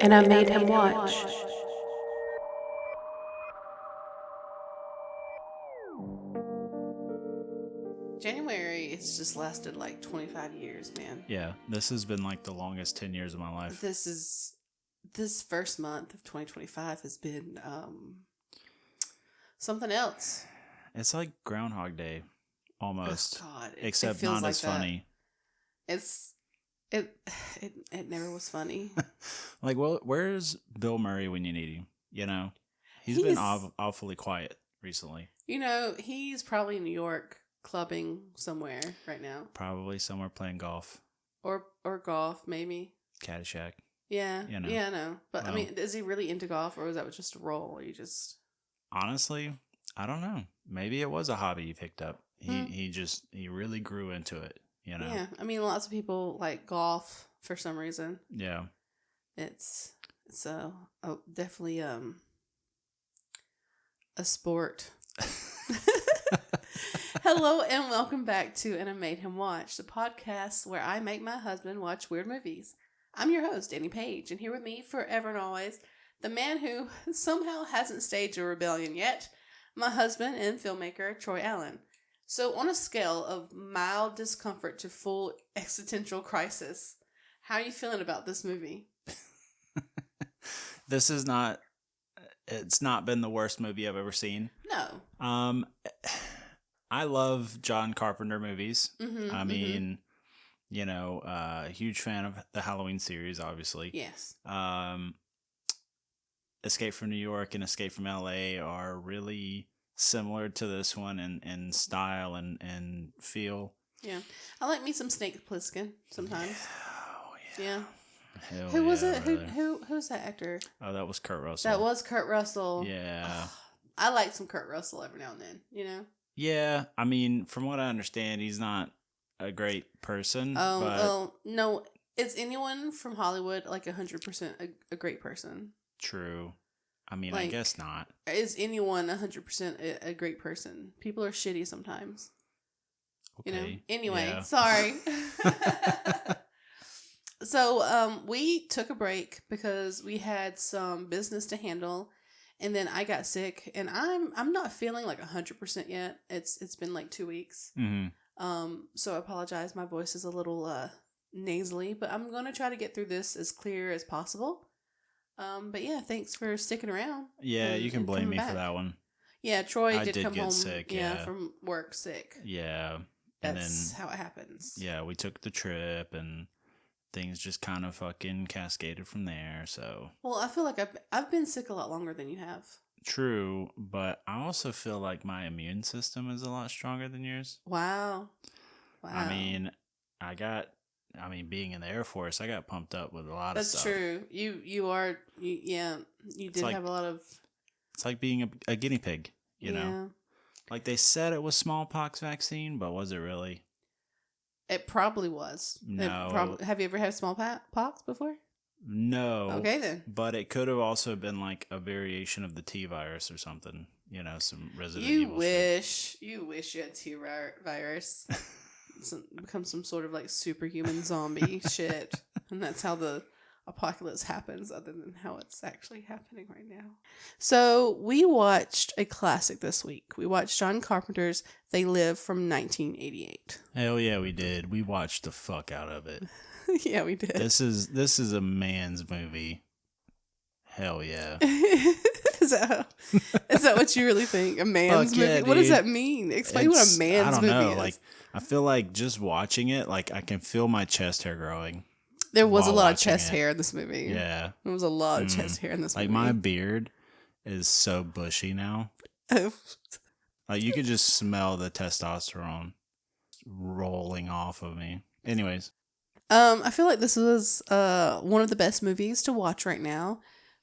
and I made him watch. January, it's just lasted like 25 years, man. Yeah, this has been like the longest 10 years of my life. This first month of 2025 has been something else. It's like Groundhog Day, almost. Oh, God. Except feels not like as that. funny. It never was funny. Like, well, where's Bill Murray when you need him? You know, he's been awfully quiet recently. You know, he's probably in New York clubbing somewhere right now. Probably somewhere playing golf. Or golf, maybe. Caddyshack. Yeah. You know. Yeah, I know. But, Well, I mean, is he really into golf, or was that just a role? You just... Honestly, I don't know. Maybe it was a hobby he picked up. He really grew into it, you know? Yeah. I mean, lots of people like golf for some reason. Yeah. It's definitely a sport. Hello and welcome back to And I Made Him Watch, the podcast where I make my husband watch weird movies. I'm your host, Dani Page, and here with me forever and always, the man who somehow hasn't staged a rebellion yet, my husband and filmmaker, Troy Allen. So on a scale of mild discomfort to full existential crisis, how are you feeling about this movie? It's not been the worst movie I've ever seen. No. I love John Carpenter movies. Mm-hmm, I mean, you know, huge fan of the Halloween series, obviously. Yes. Escape from New York and Escape from LA are really similar to this one in style and feel. Yeah. I like me some Snake Plissken sometimes. Oh, Yeah. Hell Who was it? brother. Who's that actor? Oh, that was Kurt Russell. That was Kurt Russell. Yeah. I like some Kurt Russell every now and then, you know? Yeah, I mean, from what I understand, he's not a great person. Well, no. Is anyone from Hollywood like 100% a great person? True. I mean, Like, I guess not. Is anyone 100% a great person? People are shitty sometimes. Okay. You know? Anyway, yeah. sorry. So, we took a break because we had some business to handle, and then I got sick, and I'm not feeling like 100% yet. It's been like 2 weeks. Mm-hmm. So I apologize. My voice is a little nasally, but I'm gonna try to get through this as clear as possible. But yeah, thanks for sticking around. Yeah, you can blame me for that one. Yeah, Troy I did come get home sick, from work sick. Yeah. And That's then, how it happens. yeah, we took the trip and things just kind of fucking cascaded from there, so. Well, I feel like I've been sick a lot longer than you have. True, but I also feel like my immune system is a lot stronger than yours. Wow. I mean, being in the Air Force, I got pumped up with a lot of stuff. That's true. You did like, have a lot of... It's like being a guinea pig, you know? Like they said it was smallpox vaccine, but was it really? It probably was. No. Have you ever had smallpox before? No. Okay, then. But it could have also been like a variation of the T virus or something. You know, some Resident Evil shit. You wish you had T virus. Become some sort of like superhuman zombie shit. And that's how the apocalypse happens, other than how it's actually happening right now. So we watched a classic this week. We watched John Carpenter's They Live from 1988. Hell yeah, we did. We watched the fuck out of it. Yeah, we did. This is a man's movie. Hell yeah. Is that what you really think? A man's movie? What does that mean? Explain what a man's movie is. I don't know. Like, I feel like just watching it, like I can feel my chest hair growing. There was a lot of chest hair in this movie. Yeah. There was a lot of chest hair in this movie. Like my beard is so bushy now. Like you could just smell the testosterone rolling off of me. Anyways. I feel like this was one of the best movies to watch right now.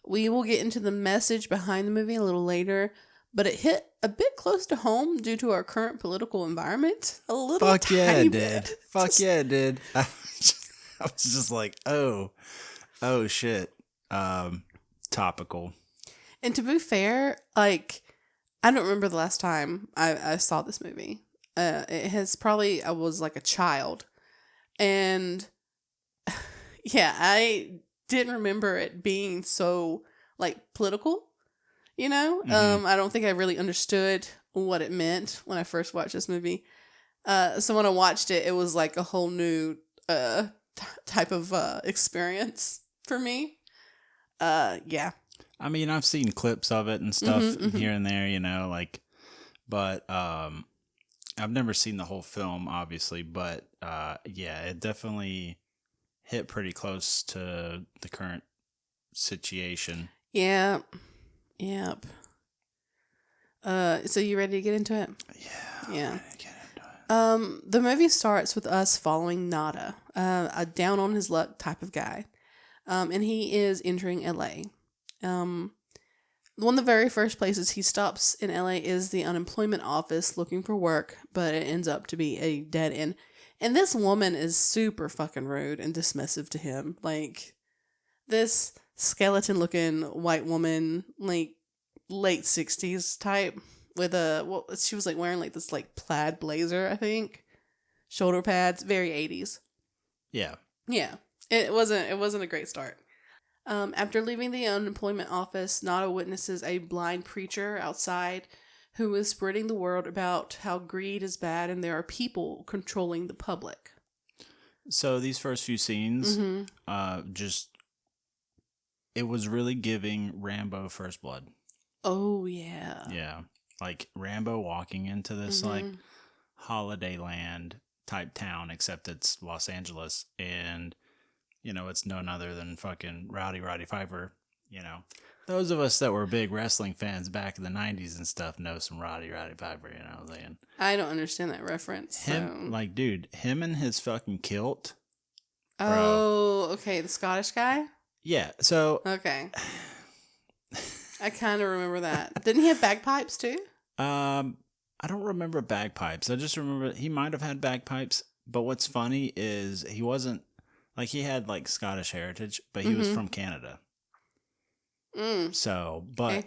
We will get into the message behind the movie a little later, but it hit a bit close to home due to our current political environment. A little Fuck tiny yeah, it bit. did. Fuck yeah, it did. I was just like, oh shit. Topical. And to be fair, like, I don't remember the last time I saw this movie. It has probably, I was like a child. And yeah, I didn't remember it being so like political. You know, I don't think I really understood what it meant when I first watched this movie. So when I watched it, it was like a whole new type of experience for me. Yeah. I mean, I've seen clips of it and stuff here and there, you know, like, but I've never seen the whole film, obviously, but yeah, it definitely hit pretty close to the current situation. Yeah. Yep. So you ready to get into it? Yeah. Yeah. I'm ready to get into it. The movie starts with us following Nada, a down on his luck type of guy. And he is entering LA. One of the very first places he stops in LA is the unemployment office looking for work, but it ends up to be a dead end. And this woman is super fucking rude and dismissive to him. Like, this skeleton looking white woman, like late 60s type, with she was like wearing like this like plaid blazer, I think. Shoulder pads, very 80s. Yeah. Yeah. It wasn't a great start. After leaving the unemployment office, Nada witnesses a blind preacher outside who is spreading the word about how greed is bad and there are people controlling the public. So these first few scenes, it was really giving Rambo First Blood. Oh, yeah. Yeah. Like Rambo walking into this like holiday land type town, except it's Los Angeles, and you know, it's none other than fucking Roddy Piper. You know, those of us that were big wrestling fans back in the 90s and stuff know some Roddy Piper, you know what I'm saying? I don't understand that reference. Him, like, dude, him and his fucking kilt. Oh, okay. The Scottish guy? Yeah, so. Okay. I kind of remember that. Didn't he have bagpipes too? I don't remember bagpipes. I just remember he might have had bagpipes, but what's funny is he wasn't. Like, he had, like, Scottish heritage, but he was from Canada. So, but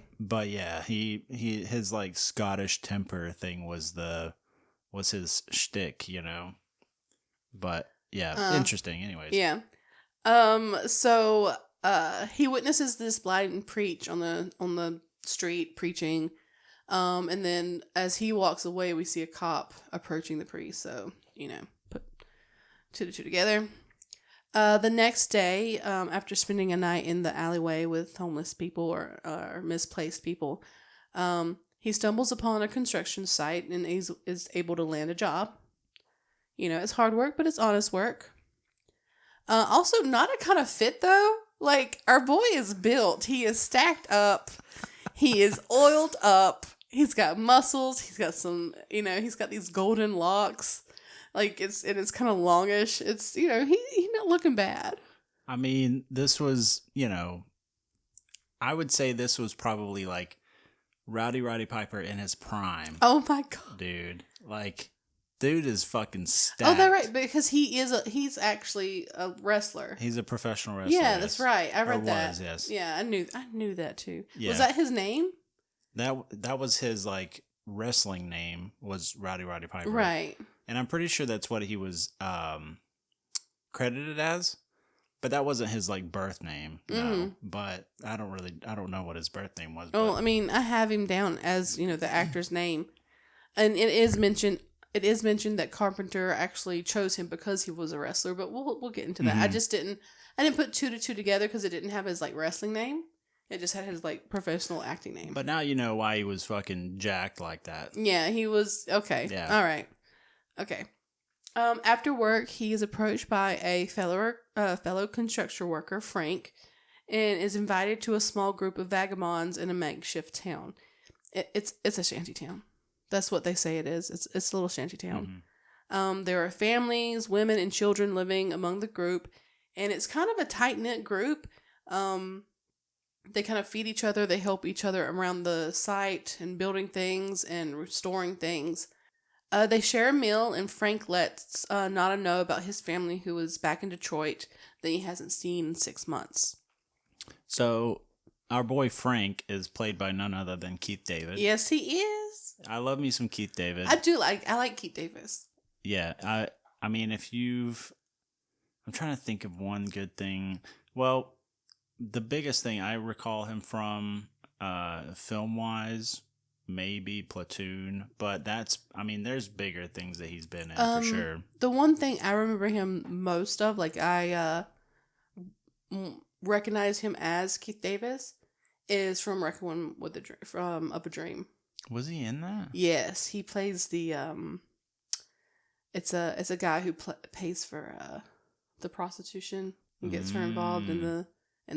yeah, his, like, Scottish temper thing was his shtick, you know? But, yeah, interesting, anyways. Yeah. So, he witnesses this blind preach on the street preaching, and then as he walks away, we see a cop approaching the priest, so, you know, put two to two together. The next day, after spending a night in the alleyway with homeless people or misplaced people, he stumbles upon a construction site and is able to land a job. You know, it's hard work, but it's honest work. Also, not a kind of fit, though. Like, our boy is built. He is stacked up. He is oiled up. He's got muscles. He's got some, you know, he's got these golden locks. Like, it's kind of longish. It's, you know, he's not looking bad. I mean, this was, you know, I would say this was probably like Roddy Piper in his prime. Oh my God. Dude. Like, dude is fucking stacked. Oh, that's right. Because he's actually a wrestler. He's a professional wrestler. Yeah, that's right. I read that. Was, yes. Yeah, I knew that too. Yeah. Was that his name? That was his, like, wrestling name was Roddy Piper. Right. And I'm pretty sure that's what he was credited as, but that wasn't his like birth name. No, but I don't know what his birth name was. Oh, I mean, I have him down as, you know, the actor's name, and it is mentioned that Carpenter actually chose him because he was a wrestler. But we'll get into that. I didn't put two to two together because it didn't have his like wrestling name. It just had his like professional acting name. But now you know why he was fucking jacked like that. Yeah, he was okay. Yeah, all right. Okay. After work, he is approached by a fellow construction worker, Frank, and is invited to a small group of vagabonds in a makeshift town. It's a shanty town. That's what they say it is. It's a little shanty town. There are families, women, and children living among the group, and it's kind of a tight-knit group. They kind of feed each other. They help each other around the site and building things and restoring things. They share a meal, and Frank lets Nada know about his family who is back in Detroit that he hasn't seen in 6 months. So, our boy Frank is played by none other than Keith David. Yes, he is. I love me some Keith David. I like Keith Davis. Yeah, I mean, I'm trying to think of one good thing. Well, the biggest thing I recall him from, film wise, maybe Platoon, but there's bigger things that he's been in for sure. The one thing I remember him most of, like I recognize him as Keith Davis, is from Requiem with from Up a Dream. Was he in that? Yes, he plays the It's a guy who pays for the prostitution and gets her involved in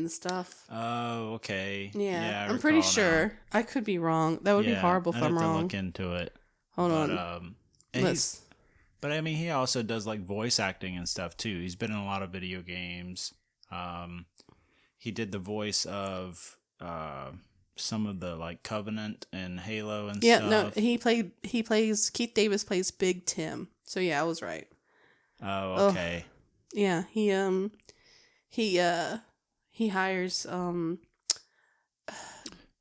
the stuff. Oh, okay. Yeah, I'm pretty sure. Now. I could be wrong. That would be horrible if I'm wrong. To look into it. Hold on. But I mean, he also does like voice acting and stuff too. He's been in a lot of video games. He did the voice of some of the like Covenant and Halo and stuff. Yeah, no, he plays Keith Davis plays Big Tim. So yeah, I was right. Oh, okay. Yeah, he hires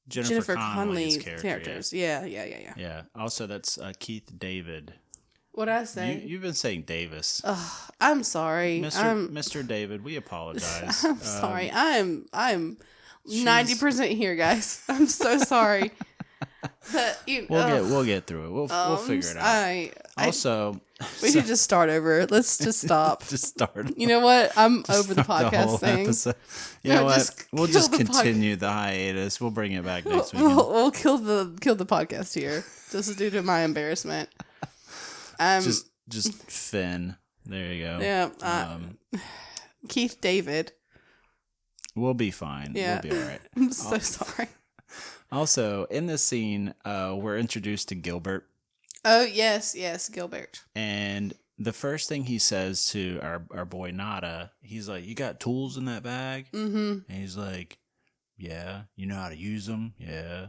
Jennifer Connelly's characters. Yeah. Yeah. Also, that's Keith David. What'd I say? You've been saying Davis. I'm sorry, Mr. David. We apologize. I'm sorry. I'm 90% here, guys. I'm so sorry. But we'll get through it. We'll figure it out. We should just start over. Let's just stop. Just start. You know what? I'm over the podcast thing. Episode. You know what? We'll just continue the hiatus. We'll bring it back next week. We'll kill the podcast here, just due to my embarrassment. Just Finn. There you go. Yeah. Keith David. We'll be fine. Yeah. We'll be all right. I'm so sorry. Also, in this scene, we're introduced to Gilbert. Oh, yes, Gilbert. And the first thing he says to our boy Nada, he's like, "You got tools in that bag?" Mm-hmm. And he's like, "Yeah." "You know how to use them?" "Yeah."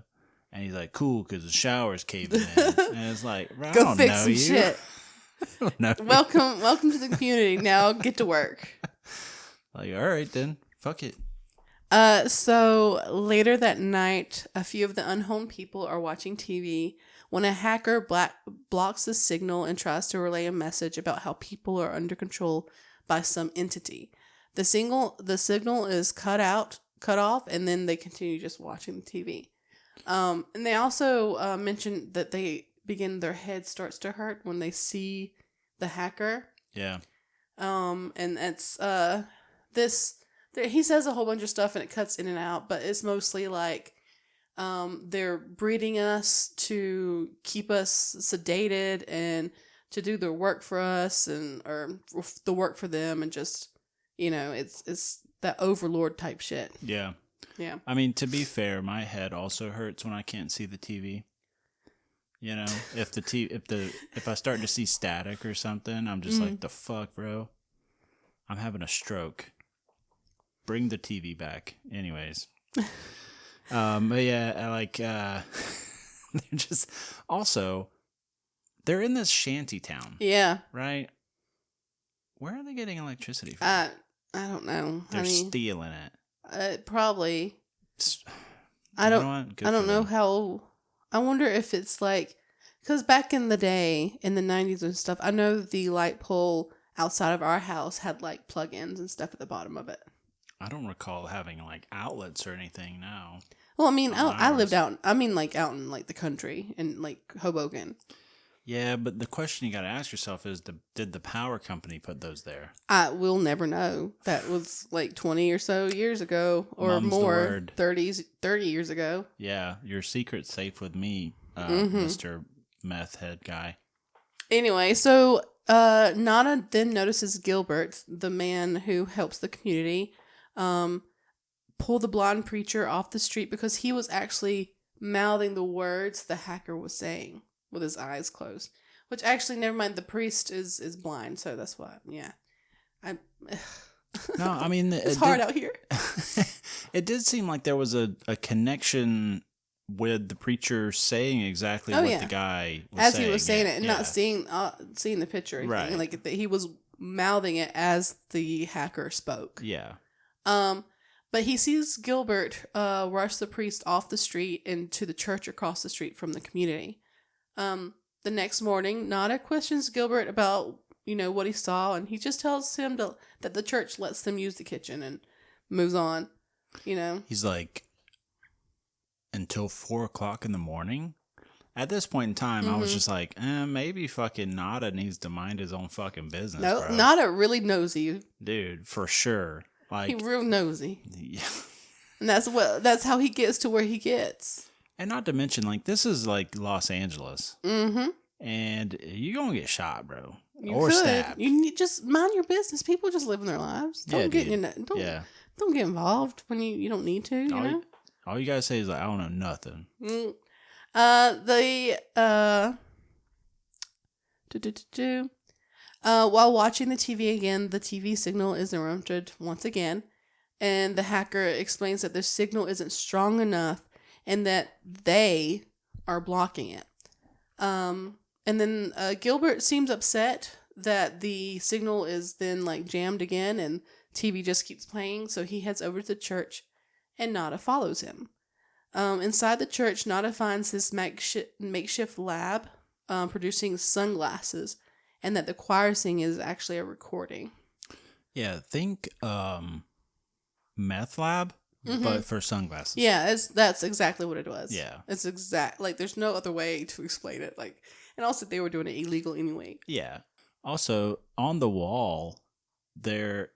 And he's like, "Cool, because the shower's caving in." And it's like, I Go don't fix know some you. shit. I don't know Welcome to the community. Now get to work. Like, all right then, fuck it. So later that night, a few of the unhomed people are watching TV when a hacker blocks the signal and tries to relay a message about how people are under control by some entity. The signal is cut off, and then they continue just watching the TV. And they also mentioned that their head starts to hurt when they see the hacker. Yeah. And it's he says a whole bunch of stuff and it cuts in and out, but it's mostly like they're breeding us to keep us sedated and to do their work for us or the work for them, and just, it's that overlord type shit. Yeah. Yeah. I mean, to be fair, my head also hurts when I can't see the TV. If I start to see static or something, I'm just like, the fuck, bro? I'm having a stroke. Bring the TV back. Anyways. But yeah, I like, they're just, also, they're in this shanty town. Yeah. Right? Where are they getting electricity from? I don't know. They're stealing it. Probably. I don't know how. I wonder if it's like, because back in the day, in the 90s and stuff, I know the light pole outside of our house had like plug-ins and stuff at the bottom of it. I don't recall having like outlets or anything now. Well, I mean, I lived out. I mean, like out in like the country in like Hoboken. Yeah, but the question you got to ask yourself is, did the power company put those there? We'll never know. That was like 20 or so years ago, or Mum's more, 30 years ago. Yeah, your secret's safe with me, Mr. Meth Head guy. Anyway, so Nana then notices Gilbert, the man who helps the community, pull the blind preacher off the street because he was actually mouthing the words the hacker was saying with his eyes closed. Which actually, never mind, the priest is blind, so that's why, yeah. No, I mean... it's hard out here. It did seem like there was a connection with the preacher saying exactly what the guy was saying. As he was saying it, and not seeing the picture or anything. Right. Like, he was mouthing it as the hacker spoke. Yeah. But he sees Gilbert rush the priest off the street into the church across the street from the community. The next morning, Nada questions Gilbert about, what he saw, and he just tells him that the church lets them use the kitchen and moves on. you know? He's like, until 4 o'clock in the morning? At this point in time, I was just like, maybe fucking Nada needs to mind his own fucking business, No, bro. Nada really nosy. Dude, for sure. Like, he real nosy. Yeah. And that's how he gets to where he gets. And not to mention, like, this is like Los Angeles. Mm-hmm. And you're going to get shot, bro. Or stabbed. You need just mind your business. People just living their lives. Don't get don't get involved when you don't need to, you know? All you gotta say is like, I don't know nothing. While watching the TV again, the TV signal is interrupted once again, and the hacker explains that their signal isn't strong enough and that they are blocking it. And then Gilbert seems upset that the signal is then like jammed again and TV just keeps playing, so he heads over to the church and Nada follows him. Inside the church, Nada finds this makeshift lab producing sunglasses, and that the choir sing is actually a recording. Yeah, think meth lab, but for sunglasses. Yeah, that's exactly what it was. Yeah. It's like there's no other way to explain it. Like, and also they were doing it illegal anyway. Yeah. Also, on the wall, there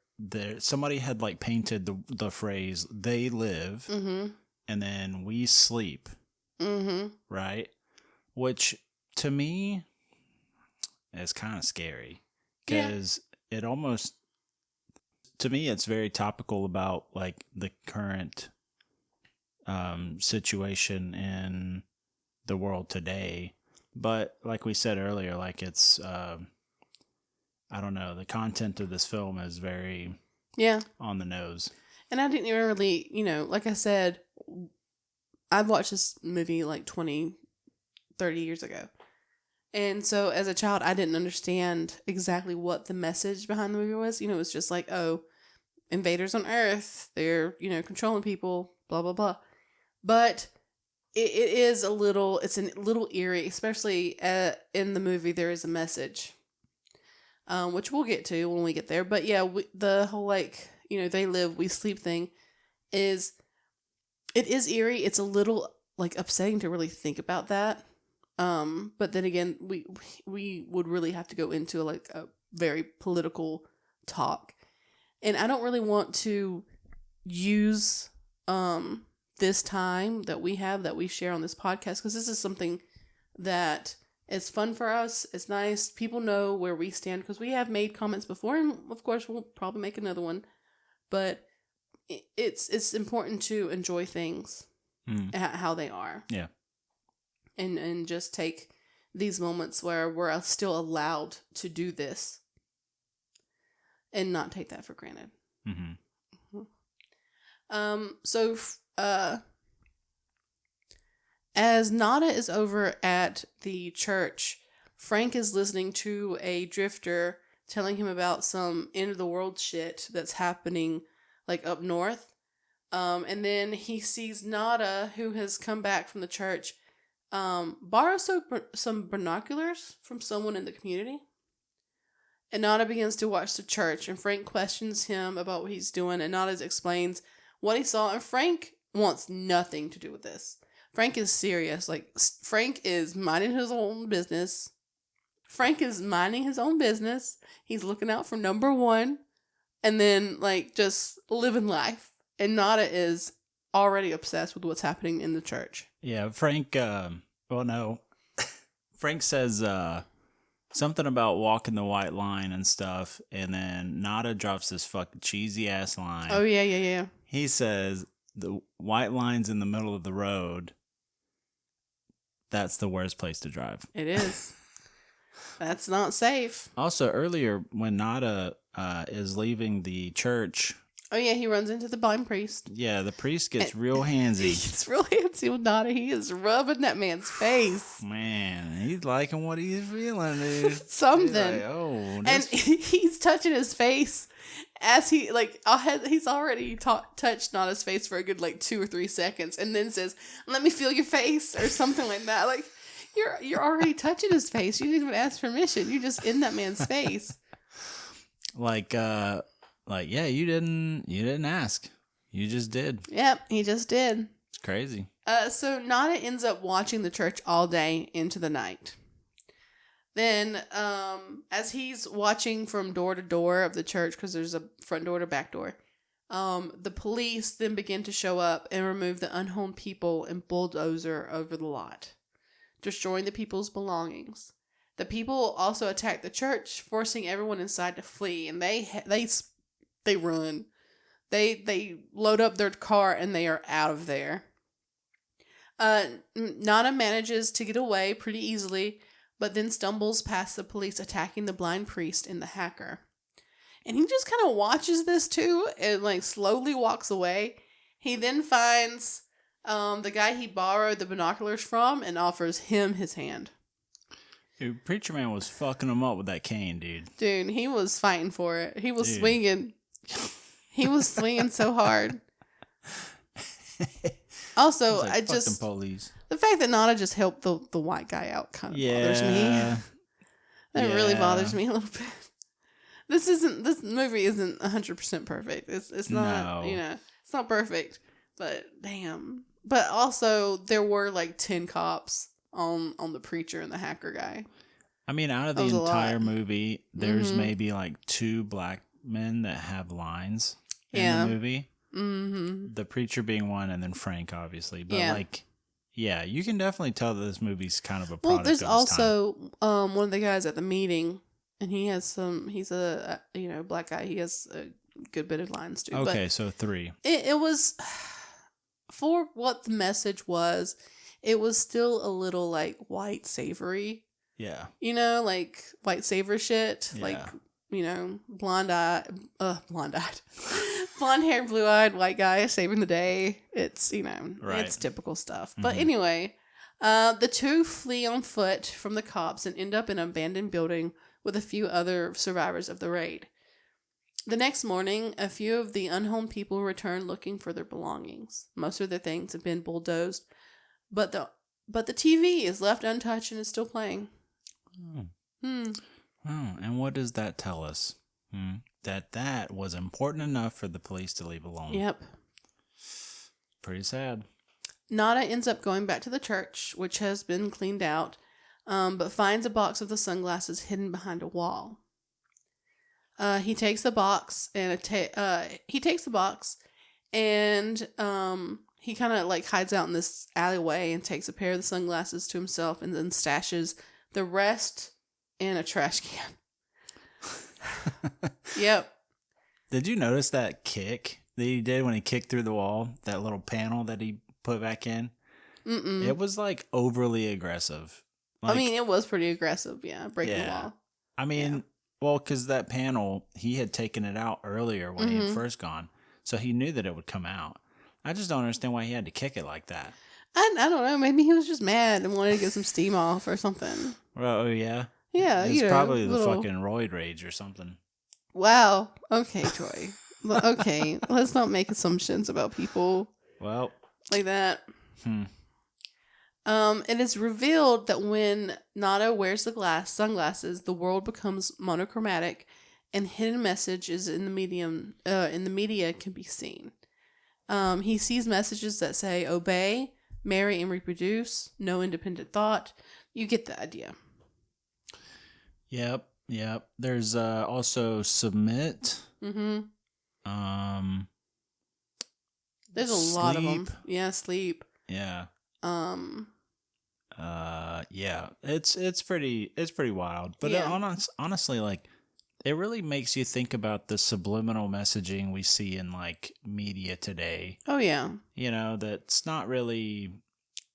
somebody had like painted the phrase "They live," and then "We sleep." Right, which to me is kind of scary because it almost, to me, it's very topical about like the current situation in the world today. But like we said earlier, like it's I don't know, the content of this film is very on the nose. And I didn't even really, like I said, I've watched this movie like 20, 30 years ago. And so as a child, I didn't understand exactly what the message behind the movie was. It was just like, oh, invaders on Earth, they're, controlling people, blah, blah, blah. But it's a little eerie, especially in the movie, there is a message. Which we'll get to when we get there. But yeah, the whole they live, we sleep thing it is eerie. It's a little like upsetting to really think about that. But then again, we would really have to go into like a very political talk. And I don't really want to use this time that we share on this podcast, because this is something that it's fun for us. It's nice. People know where we stand because we have made comments before, and of course we'll probably make another one. But it's important to enjoy things how they are. Yeah. And just take these moments where we're still allowed to do this and not take that for granted. So as Nada is over at the church, Frank is listening to a drifter telling him about some end of the world shit that's happening like up north. And then he sees Nada, who has come back from the church, borrow some binoculars from someone in the community. And Nada begins to watch the church, and Frank questions him about what he's doing, and Nada explains what he saw, and Frank wants nothing to do with this. Frank is serious. Like, Frank is minding his own business. He's looking out for number one, and then, like, just living life. And Nada is already obsessed with what's happening in the church. Yeah, Frank, Frank says something about walking the white line and stuff, and then Nada drops this fucking cheesy ass line. Oh, yeah. He says, the white line's in the middle of the road. That's the worst place to drive. It is. That's not safe. Also, earlier, when Nada is leaving the church... Oh, yeah, he runs into the blind priest. Yeah, the priest gets real handsy. He gets real handsy with Nada. He is rubbing that man's face. Man, he's liking what he's feeling, dude. Something. He's like, oh. And he's touching his face as he's already touched Nada's face for a good, 2 or 3 seconds, and then says, "Let me feel your face," or something like that. Like, you're already touching his face. You didn't even ask permission. You're just in that man's face. Yeah, you didn't ask. You just did. Yep, he just did. It's crazy. So Nana ends up watching the church all day into the night. Then, as he's watching from door to door of the church, because there's a front door to back door, the police then begin to show up and remove the unhomed people and bulldozer over the lot, destroying the people's belongings. The people also attack the church, forcing everyone inside to flee, and they run. They load up their car and they are out of there. Nana manages to get away pretty easily, but then stumbles past the police attacking the blind priest and the hacker. And he just kind of watches this too and like slowly walks away. He then finds the guy he borrowed the binoculars from and offers him his hand. Dude, Preacher Man was fucking him up with that cane, dude. Dude, he was fighting for it. He was swinging. He was swinging so hard. Also, like, I just police. The fact that Nana just helped the white guy out kind of bothers me. That really bothers me a little bit. This movie isn't 100% perfect. It's not, it's not perfect. But damn. But also there were like 10 cops on the preacher and the hacker guy. I mean, out of the entire movie, there's maybe like 2 black men that have lines in the movie. Mm-hmm. The preacher being one, and then Frank, obviously. But you can definitely tell that this movie's kind of a product. Well, there's also one of the guys at the meeting, and he's a black guy. He has a good bit of lines too. Okay, so 3. It was, for what the message was, it was still a little like white savory. Yeah. Like white savor shit. Yeah. Like, blonde-eyed. Blonde-haired, blue-eyed white guy saving the day. It's, it's typical stuff. Mm-hmm. But anyway, the 2 flee on foot from the cops and end up in an abandoned building with a few other survivors of the raid. The next morning, a few of the unhomed people return looking for their belongings. Most of their things have been bulldozed, but the TV is left untouched and is still playing. Oh, and what does that tell us? That was important enough for the police to leave alone. Yep. Pretty sad. Nada ends up going back to the church, which has been cleaned out, but finds a box of the sunglasses hidden behind a wall. He takes the box and he kind of like hides out in this alleyway and takes a pair of the sunglasses to himself and then stashes the rest in a trash can. Yep. Did you notice that kick that he did when he kicked through the wall? That little panel that he put back in? Mm-mm. It was like overly aggressive. Like, it was pretty aggressive, breaking the wall. Well, because that panel, he had taken it out earlier when he had first gone. So he knew that it would come out. I just don't understand why he had to kick it like that. I don't know. Maybe he was just mad and wanted to get some steam off or something. Oh, yeah? Yeah, it's probably the fucking roid rage or something. Wow. Okay, Troy. Okay, let's not make assumptions about people. Well, like that. It is revealed that when Nada wears the sunglasses, the world becomes monochromatic, and hidden messages in the media can be seen. He sees messages that say obey, marry and reproduce, no independent thought. You get the idea. Yep. There's also submit. Mm-hmm. There's a lot of them. Yeah, sleep. Yeah. Yeah. It's pretty wild. But honestly, like, it really makes you think about the subliminal messaging we see in like media today. Oh yeah. That's not really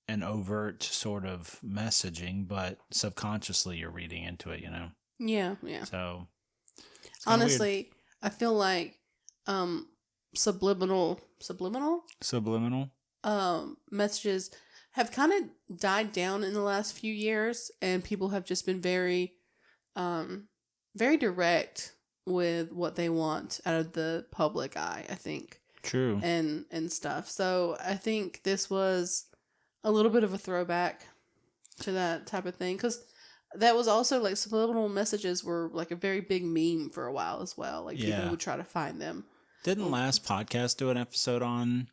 an overt sort of messaging, but subconsciously you're reading into it, Yeah. So honestly, I feel like subliminal messages have kind of died down in the last few years, and people have just been very very direct with what they want out of the public eye, I think. True. And stuff. So I think this was a little bit of a throwback to that type of thing, because that was also like subliminal messages were like a very big meme for a while as well. Like people would try to find them. Didn't last podcast do an episode on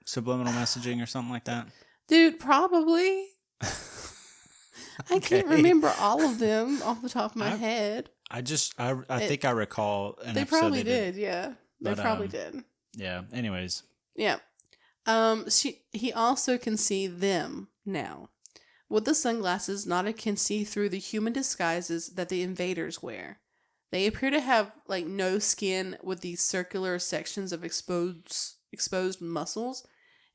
subliminal messaging or something like that? Dude, probably. I can't Okay. remember all of them off the top of my head. I think I recall an They episode probably did, yeah. They probably did. Yeah. Anyways. Yeah. He also can see them now. With the sunglasses, Nada can see through the human disguises that the invaders wear. They appear to have like no skin with these circular sections of exposed muscles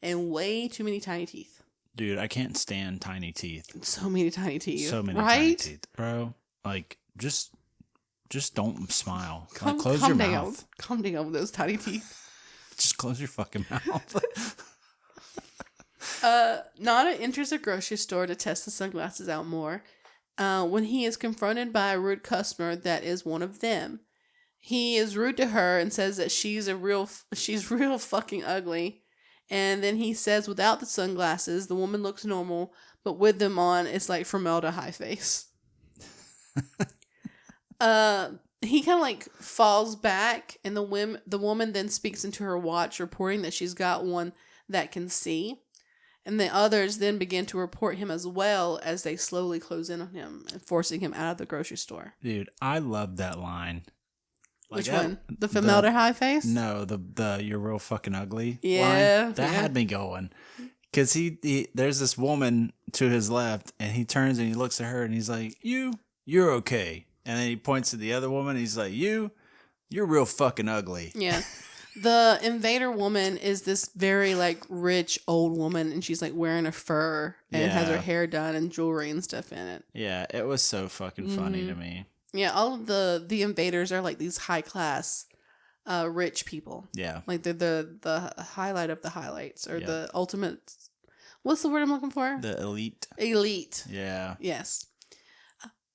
and way too many tiny teeth. Dude, I can't stand tiny teeth. So many tiny teeth. So many right? tiny teeth. Bro, like just don't smile. Close your mouth. Calm down with those tiny teeth. Just close your fucking mouth. Nada enters a grocery store to test the sunglasses out more. When he is confronted by a rude customer that is one of them, he is rude to her and says that she's real fucking ugly. And then he says without the sunglasses, the woman looks normal, but with them on, it's like formaldehyde face. He kind of like falls back, and the woman then speaks into her watch, reporting that she's got one that can see. And the others then begin to report him as well as they slowly close in on him and forcing him out of the grocery store. Dude, I love that line. Which one? The formaldehyde face? No, the you're real fucking ugly yeah, line. That had me going. Because he there's this woman to his left, and he turns and he looks at her and he's like, you're okay. And then he points to the other woman. He's like, you're real fucking ugly. Yeah. The invader woman is this very like rich old woman, and she's like wearing a fur and has her hair done and jewelry and stuff in it. Yeah, it was so fucking funny to me. Yeah, all of the invaders are like these high class, rich people. Yeah, like they're the highlight of the highlights, or the ultimate. What's the word I'm looking for? The elite. Elite. Yeah. Yes.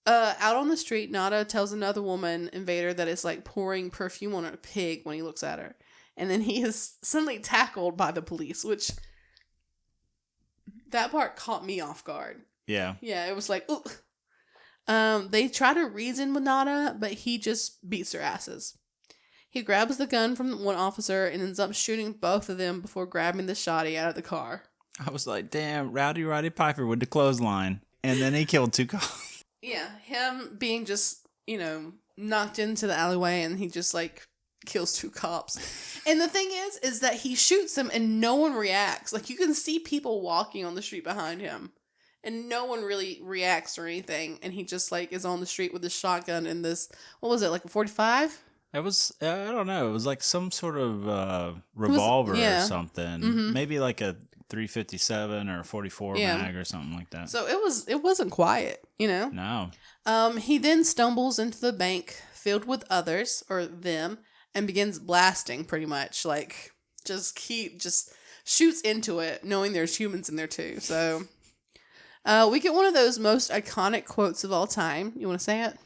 Out on the street, Nada tells another woman invader that it's like pouring perfume on a pig when he looks at her. And then he is suddenly tackled by the police, which that part caught me off guard. Yeah. Yeah, it was like, ooh. They try to reason with Nada, but he just beats their asses. He grabs the gun from one officer and ends up shooting both of them before grabbing the shotty out of the car. I was like, damn, Rowdy Roddy Piper with the clothesline. And then he killed two cops. Yeah, him being just, knocked into the alleyway, and he just like kills two cops. And the thing is that he shoots them and no one reacts. Like, you can see people walking on the street behind him and no one really reacts or anything. And he just like is on the street with a shotgun and this, what was it, like a 45? It was, I don't know. It was like some sort of revolver or something. Mm-hmm. Maybe like a 357 or a 44 mag or something like that. So it wasn't quiet, No. He then stumbles into the bank filled with others, or them, and begins blasting pretty much. Like, just shoots into it, knowing there's humans in there too. So, we get one of those most iconic quotes of all time. You want to say it?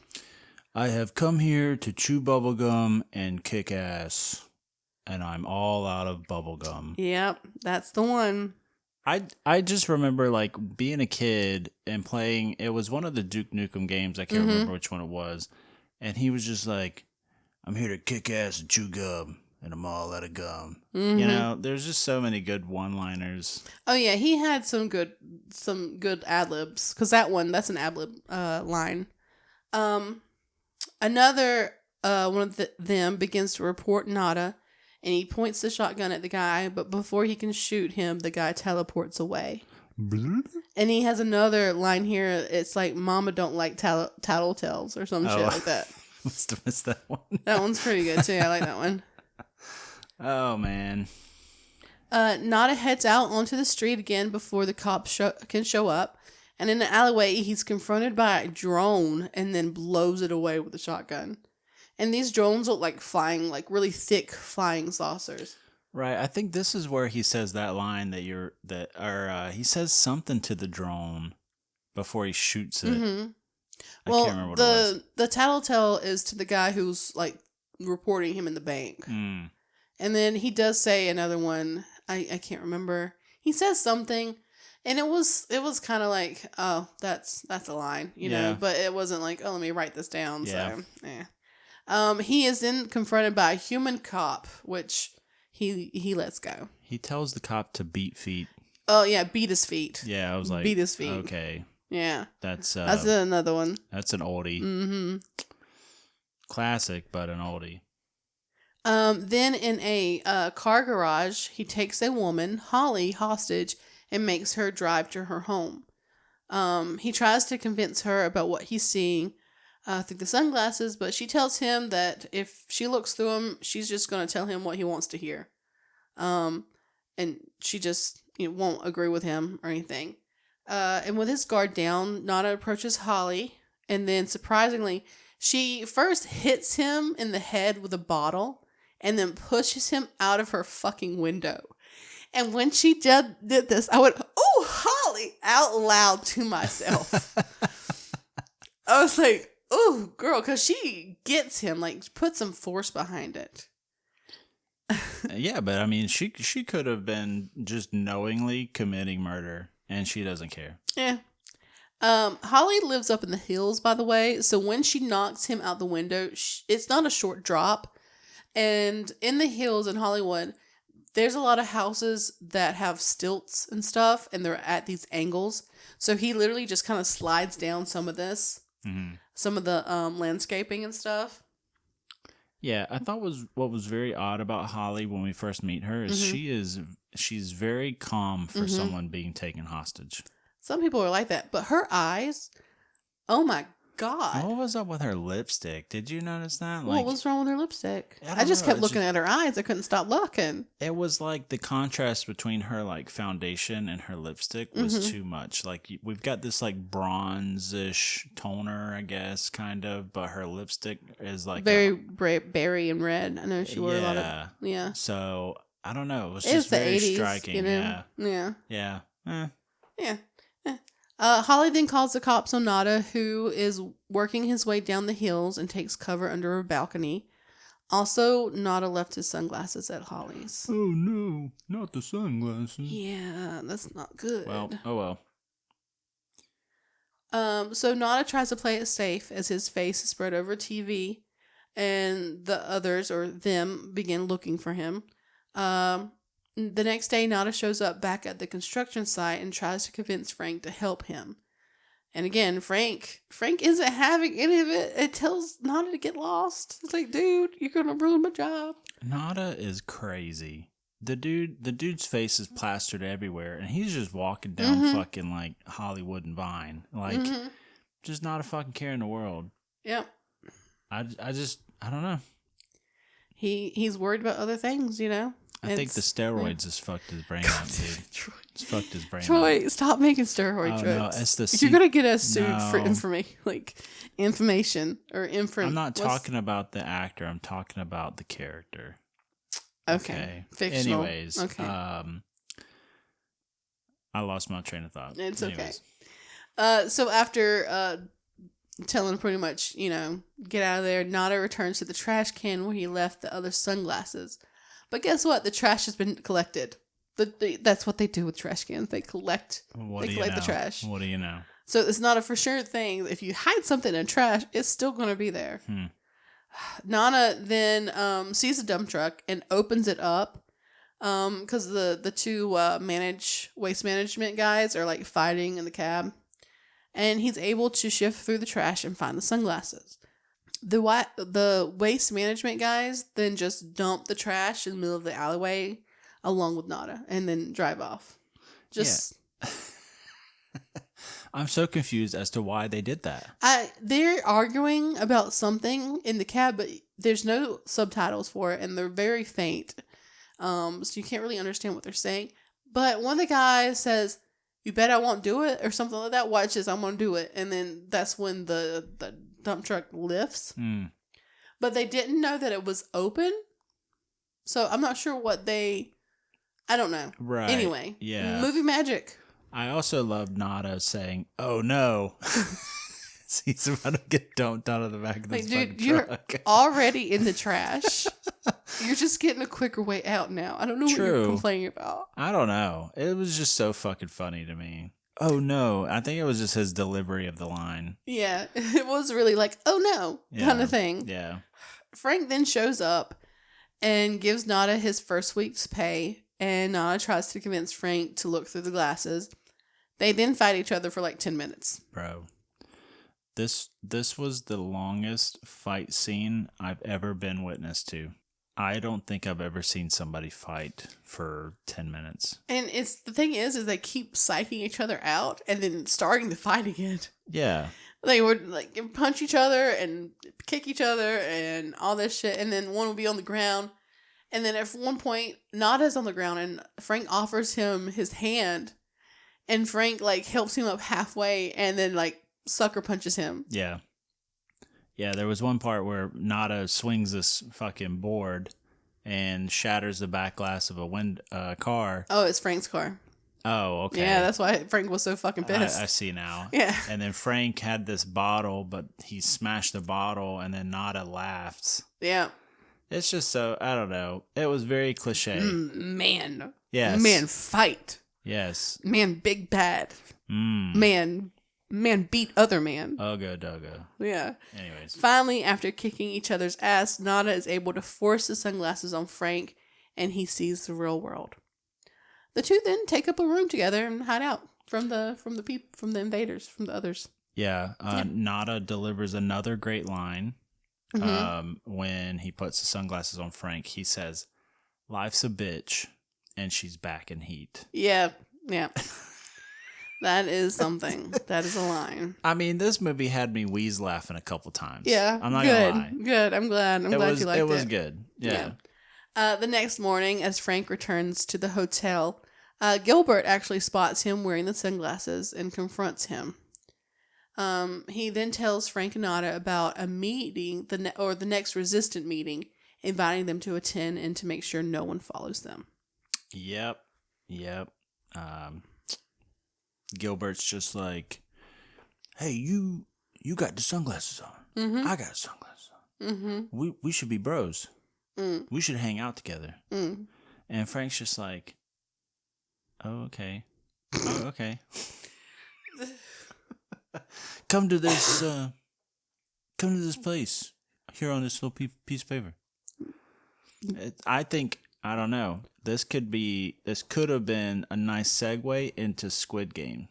I have come here to chew bubblegum and kick ass, and I'm all out of bubblegum. Yep, that's the one. I just remember like being a kid and playing. It was one of the Duke Nukem games. I can't remember which one it was. And he was just like, I'm here to kick ass and chew gum, and I'm all out of gum. Mm-hmm. There's just so many good one-liners. Oh yeah, he had some good ad-libs. Because that's an ad-lib line. Another one of them begins to report Nada, and he points the shotgun at the guy, but before he can shoot him, the guy teleports away. And he has another line here. It's like, Mama don't like tattletales or some shit like that. Must have missed that one. That one's pretty good too. I like that one. Oh, man. Nada heads out onto the street again before the cops can show up. And in the alleyway, he's confronted by a drone and then blows it away with a shotgun. And these drones look like flying, like really thick flying saucers. Right. I think this is where he says that line he says something to the drone before he shoots it. Mm-hmm. I can't remember what it was. The tattletale is to the guy who's like reporting him in the bank. Mm. And then he does say another one. I can't remember. He says something. And it was kind of like, oh, that's a line, but it wasn't like, oh, let me write this down. Yeah. So, He is then confronted by a human cop, which he lets go. He tells the cop to beat feet. Oh yeah, beat his feet. Yeah, I was like, beat his feet. Okay, Yeah, that's another one. That's an oldie. Mm-hmm. Classic, but an oldie. Then in a car garage, he takes a woman, Holly, hostage and makes her drive to her home. He tries to convince her about what he's seeing through the sunglasses, but she tells him that if she looks through them, she's just going to tell him what he wants to hear. And she just won't agree with him or anything. And with his guard down, Nada approaches Holly, and then surprisingly, she first hits him in the head with a bottle and then pushes him out of her fucking window. And when she did this, I went, "Oh, Holly," out loud to myself. I was like, "Oh, girl," because she gets him, like, put some force behind it. Yeah, but I mean, she could have been just knowingly committing murder, and she doesn't care. Yeah. Holly lives up in the hills, by the way, so when she knocks him out the window, it's not a short drop. And in the hills in Hollywood, there's a lot of houses that have stilts and stuff, and they're at these angles. So he literally just kind of slides down some of this, some of the landscaping and stuff. Yeah, I thought what was very odd about Holly when we first meet her is she's very calm for someone being taken hostage. Some people are like that, but her eyes, oh my God. What was up with her lipstick? Did you notice that? What was wrong with her lipstick? I just kept looking at her eyes. I couldn't stop looking. It was like the contrast between her like foundation and her lipstick was too much. Like we've got this like bronze-ish toner, I guess, kind of, but her lipstick is like very berry and red. I know she wore a lot of So I don't know. It was just just very 80s, striking. Yeah. Holly then calls the cops on Nada, who is working his way down the hills and takes cover under a balcony. Also, Nada left his sunglasses at Holly's. Oh no, not the sunglasses. Yeah, that's not good. Well, oh well. So Nada tries to play it safe as his face is spread over TV, and the others, or them, begin looking for him. The next day, Nada shows up back at the construction site and tries to convince Frank to help him. And again, Frank isn't having any of it. It tells Nada to get lost. It's like, dude, you're going to ruin my job. Nada is crazy. The dude's face is plastered everywhere, and he's just walking down fucking like Hollywood and Vine. Like, just not a fucking care in the world. Yep. I don't know. He's worried about other things, I think the steroids has fucked his brain up, dude. It's fucked his brain up. Troy, stop making steroid jokes. No, it's you're gonna get us sued for information or I'm not talking about the actor. I'm talking about the character. Okay. Fictional. Anyways, I lost my train of thought. It's okay. So after telling pretty much, get out of there, Nada returns to the trash can where he left the other sunglasses. But guess what? The trash has been collected. That's what they do with trash cans. They collect the trash. What do you know? So it's not a for sure thing. If you hide something in trash, it's still going to be there. Nana then sees a dump truck and opens it up because the two waste management guys are like fighting in the cab. And he's able to shift through the trash and find the sunglasses. The waste management guys then just dump the trash in the middle of the alleyway along with Nada and then drive off. I'm so confused as to why they did that. They're arguing about something in the cab, but there's no subtitles for it, and they're very faint. So you can't really understand what they're saying. But one of the guys says, "You bet I won't do it," or something like that. Watch this, I'm going to do it. And then that's when the dump truck lifts. But they didn't know that it was open. So I'm not sure I don't know. Right. Anyway. Yeah. Movie magic. I also love Nada saying, "Oh no." He's about to get dumped out of the back of this fucking truck. You're already in the trash. You're just getting a quicker way out now. I don't know what you're complaining about. I don't know. It was just so fucking funny to me. Oh no. I think it was just his delivery of the line. Yeah. It was really like, oh no, kind of thing. Yeah. Frank then shows up and gives Nada his first week's pay, and Nada tries to convince Frank to look through the glasses. They then fight each other for like 10 minutes. Bro, this was the longest fight scene I've ever been witness to. I don't think I've ever seen somebody fight for 10 minutes. And the thing is they keep psyching each other out and then starting to fight again. Yeah. They would like punch each other and kick each other and all this shit. And then one would be on the ground. And then at one point, Nada's on the ground and Frank offers him his hand. And Frank like helps him up halfway and then like sucker punches him. Yeah. Yeah, there was one part where Nada swings this fucking board and shatters the back glass of a car. Oh, it's Frank's car. Oh, okay. Yeah, that's why Frank was so fucking pissed. I see now. Yeah. And then Frank had this bottle, but he smashed the bottle, and then Nada laughs. Yeah. It's just so, I don't know. It was very cliche. Man. Yes. Man, fight. Yes. Man, big bad. Man beat other man. Ugga dugga. Yeah. Anyways. Finally, after kicking each other's ass, Nada is able to force the sunglasses on Frank, and he sees the real world. The two then take up a room together and hide out from the invaders, from the others. Yeah. Nada delivers another great line. When he puts the sunglasses on Frank, he says, "Life's a bitch, and she's back in heat." Yeah. Yeah. That is something. That is a line. I mean, this movie had me wheeze laughing a couple times. Yeah. I'm not gonna lie. Good. I'm glad you liked it. It was good. Yeah. The next morning, as Frank returns to the hotel, Gilbert actually spots him wearing the sunglasses and confronts him. He then tells Frank and Nada about a meeting, the next resistant meeting, inviting them to attend and to make sure no one follows them. Yep. Gilbert's just like, "Hey, you got the sunglasses on. I got sunglasses on. We should be bros. We should hang out together." And Frank's just like, "Oh, okay. Oh, okay. Come to this place here on this little piece of paper." I don't know. This could have been a nice segue into Squid Game.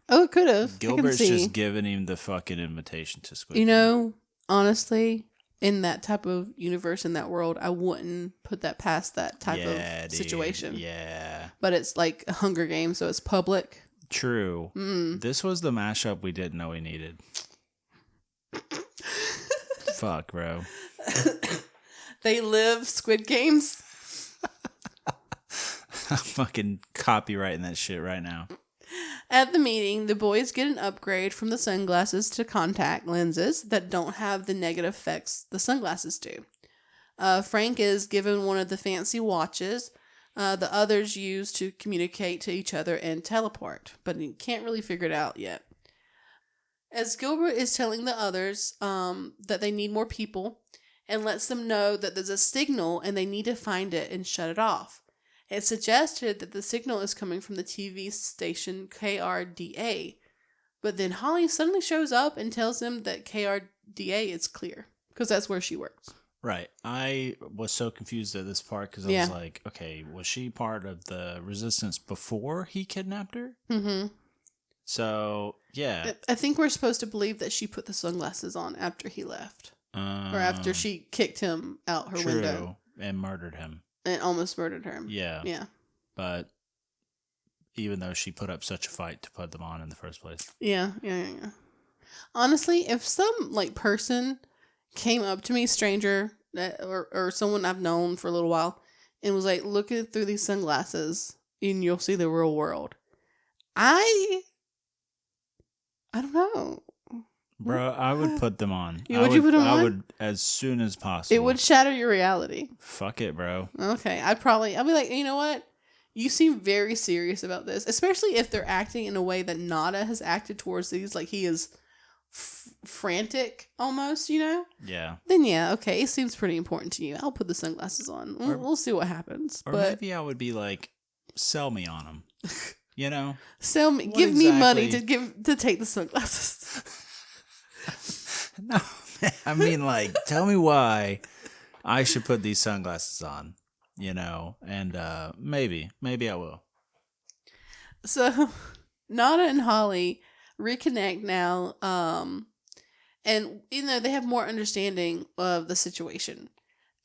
Oh, it could have. Gilbert's just giving him the fucking invitation to Squid Game. You know, honestly, in that type of universe, in that world, I wouldn't put that past that type of situation. Yeah. But it's like a Hunger Games, so it's public. True. This was the mashup we didn't know we needed. Fuck, bro. They live Squid Games. I'm fucking copywriting that shit right now. At the meeting, the boys get an upgrade from the sunglasses to contact lenses that don't have the negative effects the sunglasses do. Frank is given one of the fancy watches the others use to communicate to each other and teleport, but he can't really figure it out yet. As Gilbert is telling the others that they need more people and lets them know that there's a signal and they need to find it and shut it off. It's suggested that the signal is coming from the TV station KRDA, but then Holly suddenly shows up and tells them that KRDA is clear, because that's where she works. Right. I was so confused at this part because I was like, okay, was she part of the resistance before he kidnapped her? Mm-hmm. So, yeah. I think we're supposed to believe that she put the sunglasses on after he left. Or after she kicked him out her window. And murdered him. And almost murdered her. Yeah. Yeah. But even though she put up such a fight to put them on in the first place. Yeah. Honestly, if some person came up to me, stranger, or someone I've known for a little while, and was like, "Look through these sunglasses and you'll see the real world," I don't know. Bro, I would put them on. Would you put them on? I would as soon as possible. It would shatter your reality. Fuck it, bro. Okay, I'd be like, you know what? You seem very serious about this, especially if they're acting in a way that Nada has acted towards these, like he is frantic almost, Yeah. Then yeah, it seems pretty important to you. I'll put the sunglasses on. We'll see what happens. Or maybe I would be like, sell me on them. Sell me. Give me money to take the sunglasses. No, I mean, like, tell me why I should put these sunglasses on, and maybe I will. So, Nada and Holly reconnect now, and they have more understanding of the situation,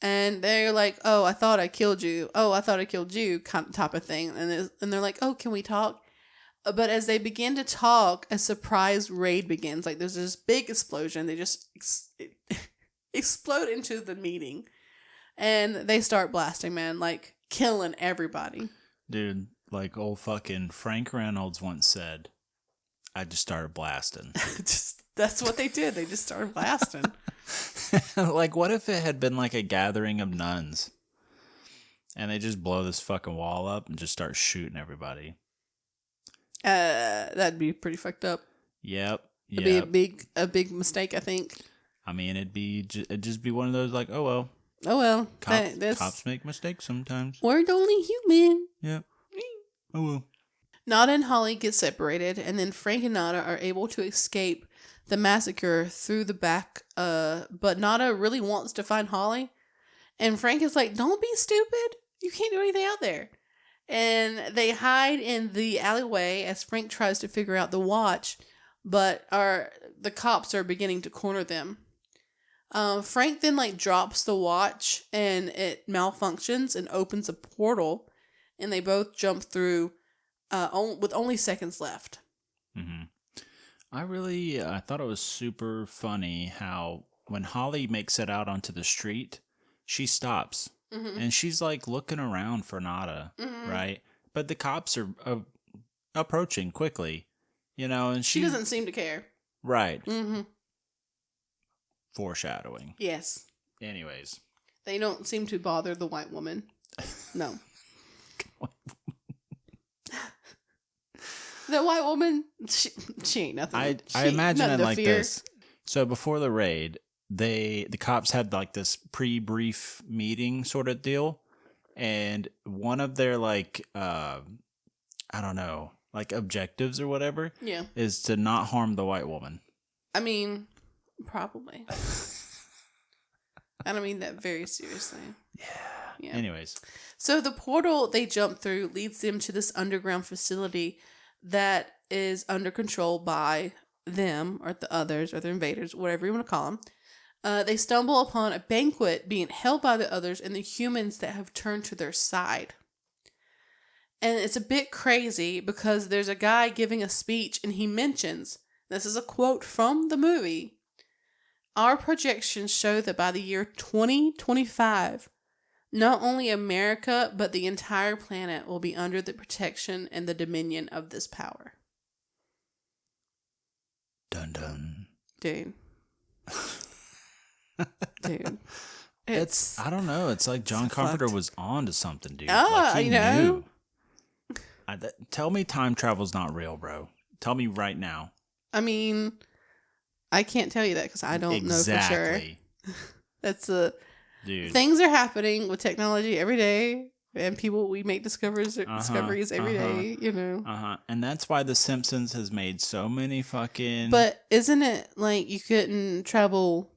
and they're like, "Oh, I thought I killed you. Oh, I thought I killed you," kind of type of thing, and they're like, "Oh, can we talk?" But as they begin to talk, a surprise raid begins. Like there's this big explosion. They just explode into the meeting, and they start blasting, man, like killing everybody. Dude, like old fucking Frank Reynolds once said, I just started blasting. That's what they did. They just started blasting. Like, what if it had been like a gathering of nuns and they just blow this fucking wall up and just start shooting everybody? That'd be pretty fucked up. Yep. It'd be a big mistake, I think. I mean, it'd just be one of those like, oh well. Cops make mistakes sometimes. We're only human. Yep. Oh well. Nada and Holly get separated, and then Frank and Nada are able to escape the massacre through the back. But Nada really wants to find Holly, and Frank is like, "Don't be stupid. You can't do anything out there." And they hide in the alleyway as Frank tries to figure out the watch, but the cops are beginning to corner them. Frank then drops the watch, and it malfunctions and opens a portal, and they both jump through with only seconds left. Mm-hmm. I thought it was super funny how when Holly makes it out onto the street, she stops. Mm-hmm. And she's looking around for Nada, mm-hmm. right? But the cops are approaching quickly, and she doesn't seem to care. Right. Mm-hmm. Foreshadowing. Yes. Anyways. They don't seem to bother the white woman. No. The white woman, she ain't nothing. I imagine it like this. So before the raid, the cops had this pre-brief meeting sort of deal, and one of their I don't know, objectives or whatever, is to not harm the white woman. I mean, probably. I don't mean that very seriously. Yeah. Anyways, so the portal they jump through leads them to this underground facility that is under control by them or the others or the invaders, whatever you want to call them. They stumble upon a banquet being held by the others and the humans that have turned to their side. And it's a bit crazy because there's a guy giving a speech and he mentions, this is a quote from the movie, "Our projections show that by the year 2025, not only America, but the entire planet will be under the protection and the dominion of this power." Dun dun. Dude. Dude. It's I don't know. It's like John Carpenter was on to something, dude. He knew. Tell me time travel's not real, bro. Tell me right now. I mean, I can't tell you that because I don't know for sure. That's Dude. Things are happening with technology every day, and we make discoveries every day, And that's why The Simpsons has made so many fucking... But isn't it you couldn't travel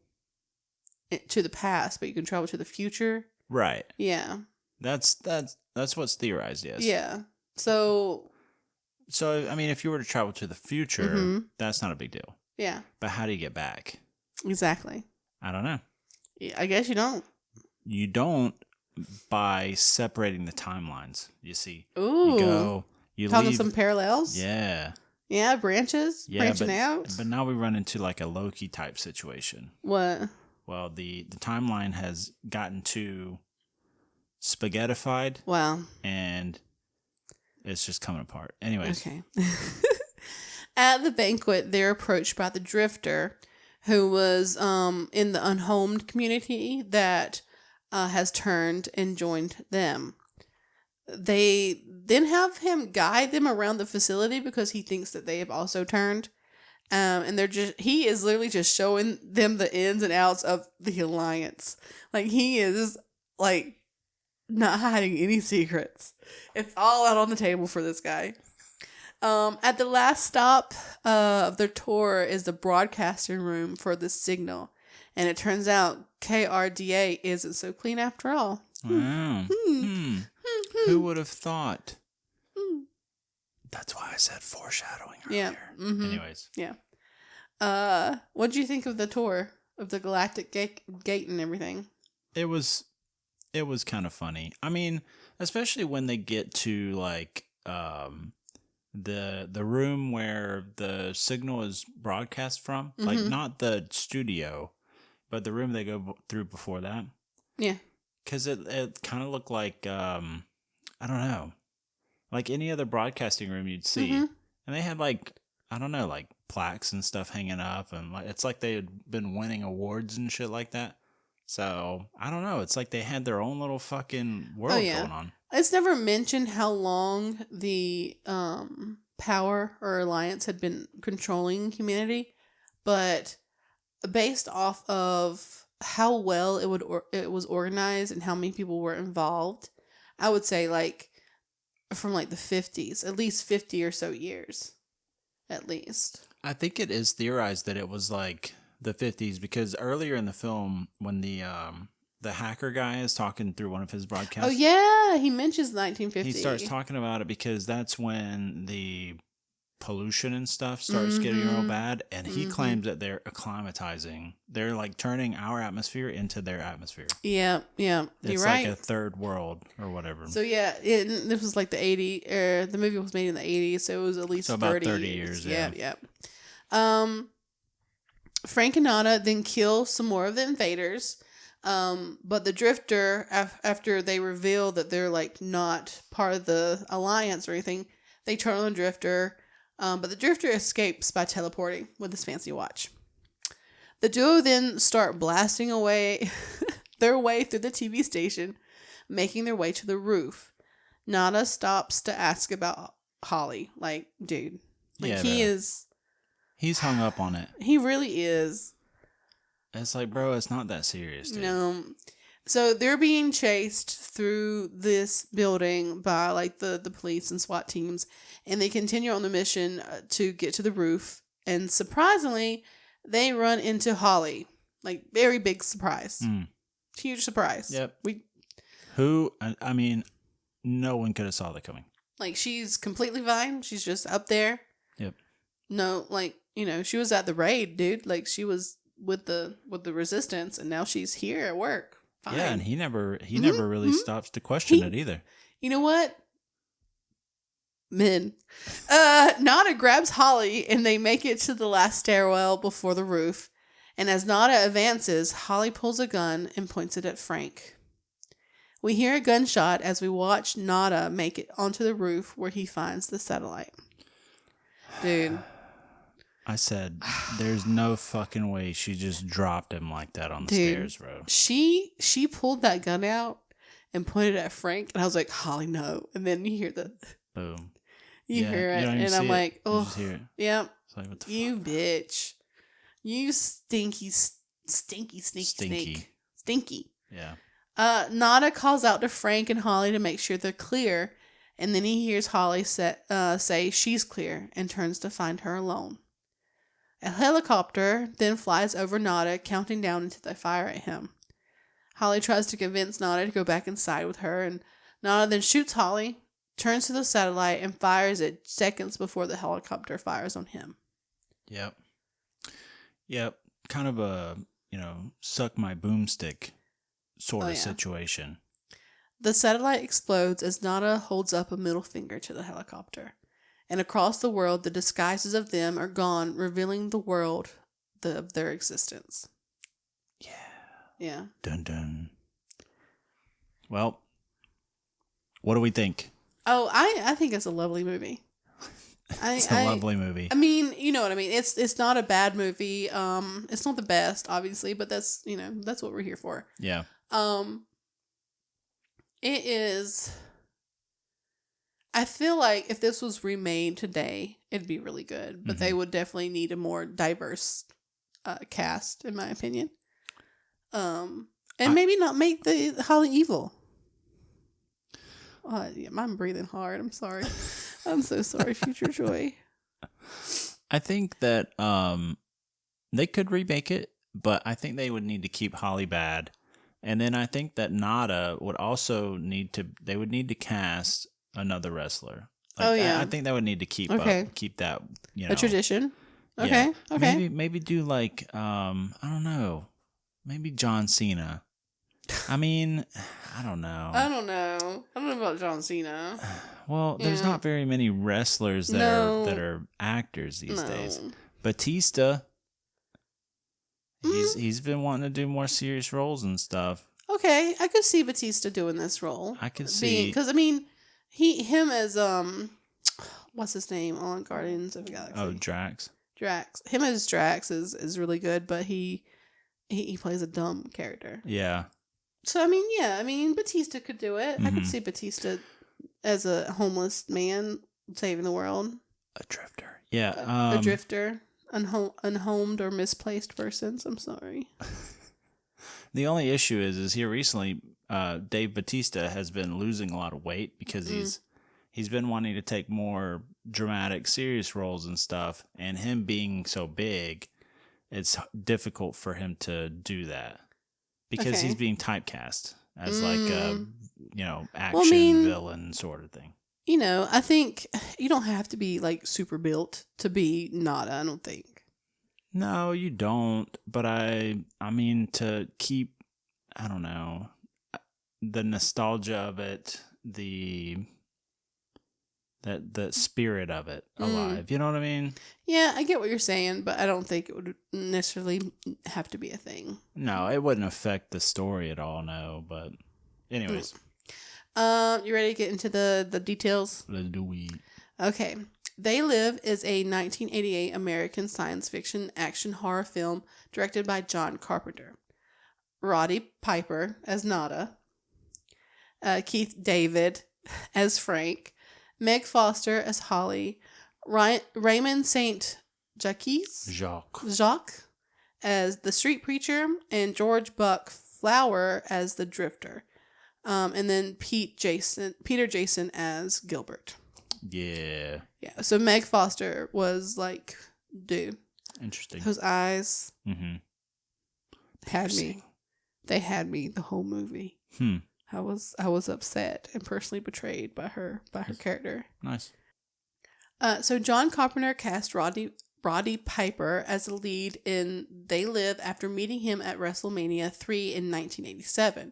to the past, but you can travel to the future? Right. Yeah. That's what's theorized, yes. Yeah. So, I mean, if you were to travel to the future, mm-hmm. that's not a big deal. Yeah. But how do you get back? Exactly. I don't know. Yeah, I guess you don't. You don't by separating the timelines, you see. Ooh. You talking some parallels? Yeah. Yeah, branches? Yeah, branching out? But now we run into a Loki type situation. What? Well, the timeline has gotten too spaghettified. Wow. And it's just coming apart. Anyways. Okay. At the banquet, they're approached by the Drifter, who was in the unhomed community that has turned and joined them. They then have him guide them around the facility because he thinks that they have also turned. And he is literally just showing them the ins and outs of the Alliance. He is not hiding any secrets. It's all out on the table for this guy. At the last stop of their tour is the broadcasting room for the signal. And it turns out KRDA isn't so clean after all. Wow. Who would have thought? That's why I said foreshadowing earlier. Yeah. Mm-hmm. Anyways. Yeah. What did you think of the tour of the Galactic Gate and everything? It was kind of funny. I mean, especially when they get to like the room where the signal is broadcast from, like not the studio, but the room they go through before that. Yeah. Because it kind of looked like I don't know, like any other broadcasting room you'd see, and they had like, I don't know, like plaques and stuff hanging up, and like it's like they had been winning awards and shit like that. So I don't know. It's like they had their own little fucking world going on. It's never mentioned how long the power or alliance had been controlling humanity, but based off of how well it was organized and how many people were involved, I would say like from like the 50s, at least 50 or so years, at least. I think it is theorized that it was like the 50s, because earlier in the film when the hacker guy is talking through one of his broadcasts. Oh yeah, he mentions 1950. He starts talking about it because that's when the pollution and stuff starts getting real bad, and he claims that they're acclimatizing. They're like turning our atmosphere into their atmosphere. Yeah. You're it's right. like a third world or whatever. So yeah, this was like the 80s. The movie was made in the 80s, so it was at least so 30 about 30 years. Yeah. Frank and Nana then kill some more of the invaders. But the Drifter, after they reveal that they're like not part of the alliance or anything, they turn on the Drifter. But the Drifter escapes by teleporting with his fancy watch. The duo then start blasting away their way through the TV station, making their way to the roof. Nana stops to ask about Holly. Like, dude, like he's hung up on it. He really is. It's like, bro, it's not that serious, dude. No. So they're being chased through this building by like the police and SWAT teams, and they continue on the mission to get to the roof. And surprisingly, they run into Holly. Like, very big surprise. Huge surprise. Yep. I mean, no one could have saw that coming. Like, she's completely fine. She's just up there. Yep. No, like, she was at the raid, dude. Like, she was with the resistance, and now she's here at work. Fine. Yeah, and he never really stops to question it either. You know what? Men. Nada grabs Holly, and they make it to the last stairwell before the roof. And as Nada advances, Holly pulls a gun and points it at Frank. We hear a gunshot as we watch Nada make it onto the roof where he finds the satellite. Dude. I said, there's no fucking way she just dropped him like that on the stairs, bro. She pulled that gun out and pointed at Frank, and I was like, Holly, no. And then you hear the boom. You hear it, and I'm like, oh, yeah, like, what the you fuck? Bitch. You stinky snake. Stinky. Yeah. Nada calls out to Frank and Holly to make sure they're clear, and then he hears Holly say she's clear and turns to find her alone. A helicopter then flies over Nada, counting down until they fire at him. Holly tries to convince Nada to go back inside with her, and Nada then shoots Holly, turns to the satellite, and fires it seconds before the helicopter fires on him. Yep. Kind of a, suck my boomstick sort of situation. The satellite explodes as Nada holds up a middle finger to the helicopter. And across the world, the disguises of them are gone, revealing the world of their existence. Yeah. Dun dun. Well, what do we think? Oh, I think it's a lovely movie. It's a lovely movie. I mean, you know what I mean. It's not a bad movie. It's not the best, obviously, but that's that's what we're here for. Yeah. It is. I feel like if this was remade today, it'd be really good. But they would definitely need a more diverse cast, in my opinion. And maybe not make the Holly evil. Yeah, I'm breathing hard. I'm sorry. I'm so sorry, Future Joy. I think that they could remake it. but I think they would need to keep Holly Bad. And then I think that Nada would also they would need to cast another wrestler. I think they would need to keep that, a tradition. Okay. Yeah. Okay. Maybe do like, I don't know, maybe John Cena. I mean, I don't know. I don't know about John Cena. Well, there's not very many wrestlers that are actors these days. Batista, he's been wanting to do more serious roles and stuff. Okay, I could see Batista doing this role. I could see, because I mean, him as what's his name on Guardians of the Galaxy? Oh, Drax. Him as Drax is really good, but he plays a dumb character. Yeah. So I mean, Batista could do it. I could see Batista as a homeless man saving the world. A drifter. Yeah. A drifter. Unhomed or misplaced persons. I'm sorry. The only issue is here recently, Dave Bautista has been losing a lot of weight because he's been wanting to take more dramatic, serious roles and stuff, and him being so big, it's difficult for him to do that because he's being typecast as like a action villain sort of thing. I think you don't have to be like super built to be Nada. I don't think. No, you don't. But I mean, to keep, I don't know, the nostalgia of it, the spirit of it alive. You know what I mean? Yeah, I get what you're saying, but I don't think it would necessarily have to be a thing. No, it wouldn't affect the story at all. No, but anyways. You ready to get into the details? Let's do it. Okay. They Live is a 1988 American science fiction action horror film directed by John Carpenter. Roddy Piper as Nada. Keith David as Frank. Meg Foster as Holly. Raymond St. Jacques as the street preacher. And George Buck Flower as the drifter. And then Peter Jason as Gilbert. Yeah. Yeah. So Meg Foster was like, dude. Interesting. Those eyes had me. They had me the whole movie. I was upset and personally betrayed by her character. Nice. So John Carpenter cast Roddy Piper as the lead in They Live after meeting him at WrestleMania 3 in 1987.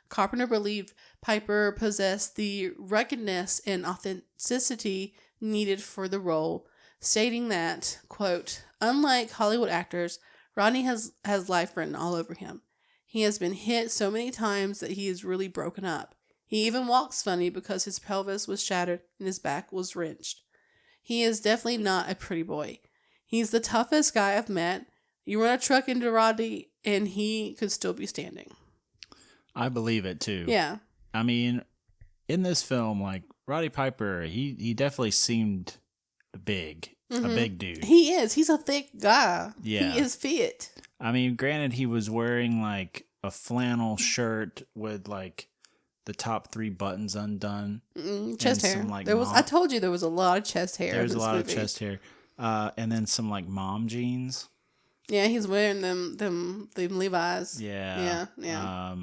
Carpenter believed Piper possessed the ruggedness and authenticity needed for the role, stating that, quote, unlike Hollywood actors, Rodney has life written all over him. He has been hit so many times that he is really broken up. He even walks funny because his pelvis was shattered and his back was wrenched. He is definitely not a pretty boy. He's the toughest guy I've met. You run a truck into Rodney and he could still be standing. I believe it too. Yeah. I mean, in this film, like Roddy Piper, he definitely seemed big, a big dude. He is. He's a thick guy. Yeah. He is fit. I mean, granted, he was wearing like a flannel shirt with like the top 3 buttons undone. Chest hair. Some, like, I told you there was a lot of chest hair. There's a lot of chest hair. And then some like mom jeans. Yeah, he's wearing them Levi's. Yeah. Yeah.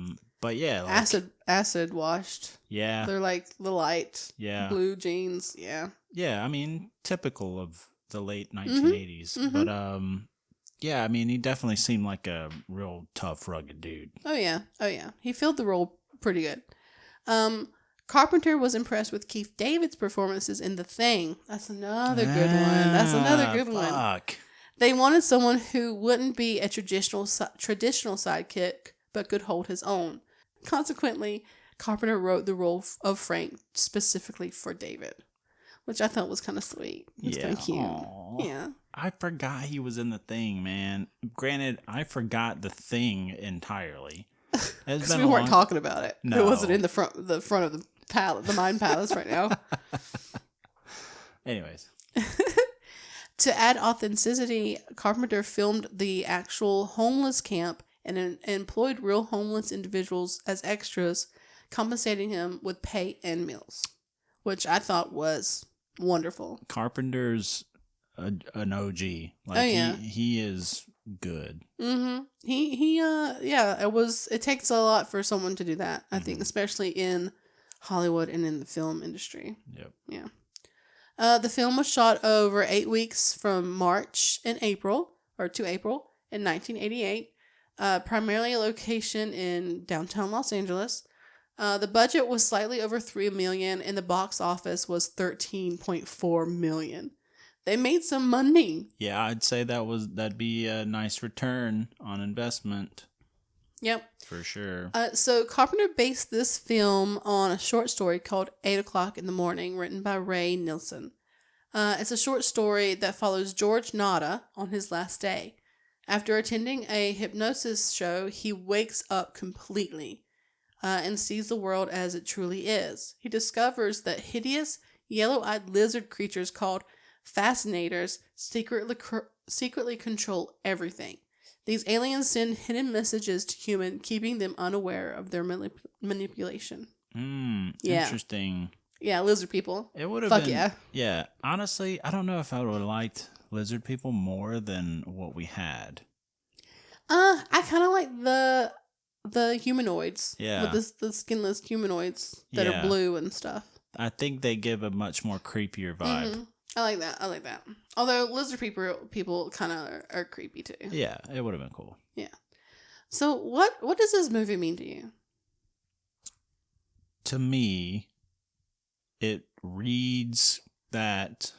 But yeah, like, acid washed. Yeah. They're like the light blue jeans. Yeah. Yeah, I mean, typical of the late 1980s. But yeah, I mean, he definitely seemed like a real tough, rugged dude. Oh yeah. He filled the role pretty good. Carpenter was impressed with Keith David's performances in The Thing. That's another good one. They wanted someone who wouldn't be a traditional sidekick, but could hold his own. Consequently, Carpenter wrote the role of Frank specifically for David, which I thought was kind of sweet. It's kind of cute. Aww. Yeah. I forgot he was in The Thing, man. Granted, I forgot The Thing entirely. Because we weren't talking about it. No. It wasn't in the front of the Mind Palace right now. Anyways. To add authenticity, Carpenter filmed the actual homeless camp and employed real homeless individuals as extras, compensating him with pay and meals, which I thought was wonderful. Carpenter's an OG. Like, he is good. Mm-hmm. It takes a lot for someone to do that, I think, especially in Hollywood and in the film industry. Yep. Yeah. The film was shot over 8 weeks from March and April in 1988. Primarily a location in downtown Los Angeles. The budget was slightly over $3 million, and the box office was $13.4 million. They made some money. Yeah, I'd say that'd be a nice return on investment. Yep. For sure. So Carpenter based this film on a short story called 8 O'Clock in the Morning, written by Ray Nilsson. It's a short story that follows George Nada on his last day. After attending a hypnosis show, he wakes up completely and sees the world as it truly is. He discovers that hideous, yellow-eyed lizard creatures called fascinators secretly control everything. These aliens send hidden messages to humans, keeping them unaware of their manipulation. Interesting. Yeah, lizard people. It would have been. Yeah. Yeah. Honestly, I don't know if I would have liked lizard people more than what we had. I kind of like the humanoids. Yeah. With the skinless humanoids that are blue and stuff. I think they give a much more creepier vibe. Mm-hmm. I like that. Although lizard people kind of are creepy too. Yeah, it would have been cool. Yeah. So what does this movie mean to you? To me, it reads that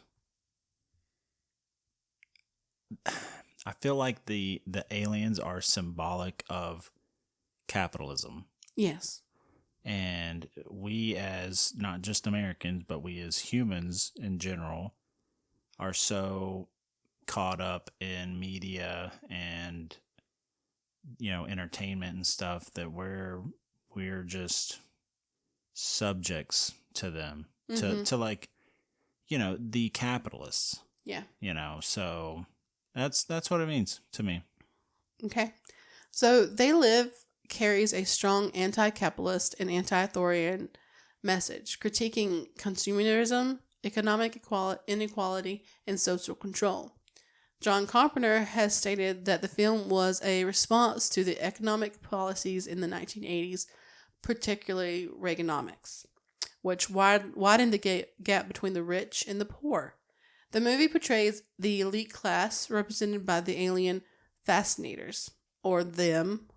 I feel like the aliens are symbolic of capitalism. Yes. And we as not just Americans, but we as humans in general are so caught up in media and, entertainment and stuff that we're just subjects to them, to like, the capitalists. Yeah. So that's what it means to me. Okay. So They Live carries a strong anti-capitalist and anti-authoritarian message, critiquing consumerism, economic inequality, and social control. John Carpenter has stated that the film was a response to the economic policies in the 1980s, particularly Reaganomics, which widened the gap between the rich and the poor. The movie portrays the elite class represented by the alien fascinators, or them,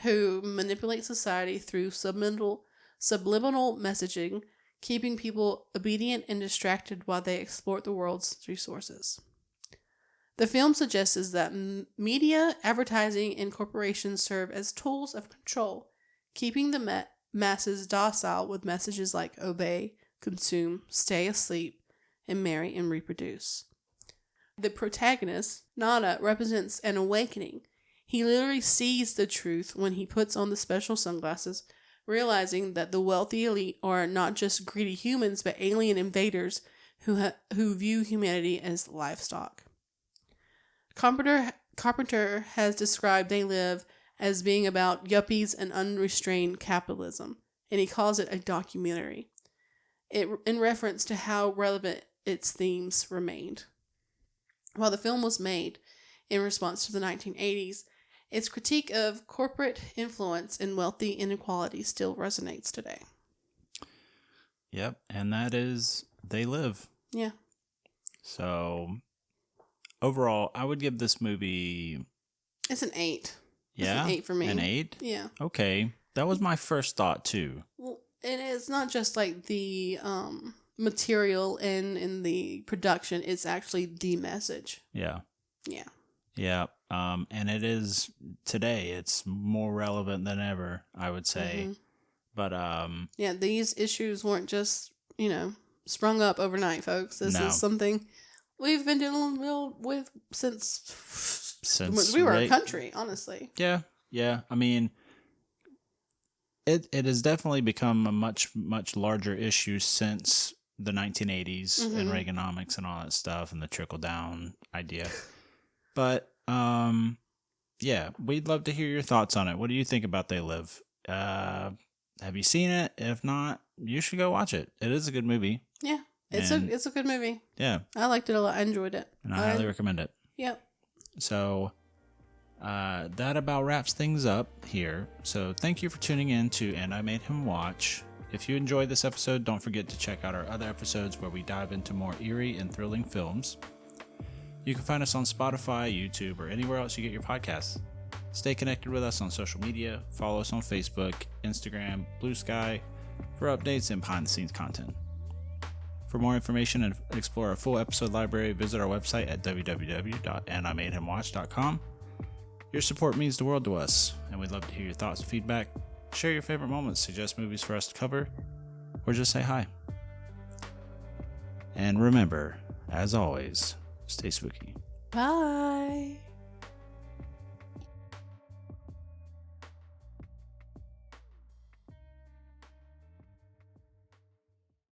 who manipulate society through subliminal messaging, keeping people obedient and distracted while they exploit the world's resources. The film suggests that media, advertising, and corporations serve as tools of control, keeping the masses docile with messages like obey, consume, stay asleep, and marry and reproduce. The protagonist, Nana, represents an awakening. He literally sees the truth when he puts on the special sunglasses, realizing that the wealthy elite are not just greedy humans, but alien invaders who view humanity as livestock. Carpenter has described They Live as being about yuppies and unrestrained capitalism, and he calls it a documentary, in reference to how relevant its themes remained. While the film was made in response to the 1980s, its critique of corporate influence and wealthy inequality still resonates today. Yep, and that is They Live. Yeah. So, overall, I would give this movie... It's an 8. Yeah? It's an 8 for me. An 8? Yeah. Okay. That was my first thought, too. Well, and it's not just like the material and the production, it's actually the message. Yeah. Yeah. Yeah. And it is today. It's more relevant than ever, I would say. Mm-hmm. But yeah, these issues weren't just, sprung up overnight, folks. This is something we've been dealing with since we were a country, honestly. Yeah. Yeah. I mean, it has definitely become a much, much larger issue since the 1980s and Reaganomics and all that stuff and the trickle down idea. But yeah, we'd love to hear your thoughts on it. What do you think about They Live? Have you seen it? If not, you should go watch it. It is a good movie. Yeah, it's a good movie. Yeah, I liked it a lot. I enjoyed it. and I highly recommend it. Yep. So that about wraps things up here. So thank you for tuning in to And I Made Him Watch. If you enjoyed this episode, don't forget to check out our other episodes where we dive into more eerie and thrilling films. You can find us on Spotify, YouTube, or anywhere else you get your podcasts. Stay connected with us on social media. Follow us on Facebook, Instagram, Blue Sky for updates and behind-the-scenes content. For more information and explore our full episode library, visit our website at www.andimadehimwatch.com. Your support means the world to us, and we'd love to hear your thoughts and feedback. Share your favorite moments, suggest movies for us to cover, or just say hi. And remember, as always, stay spooky. Bye.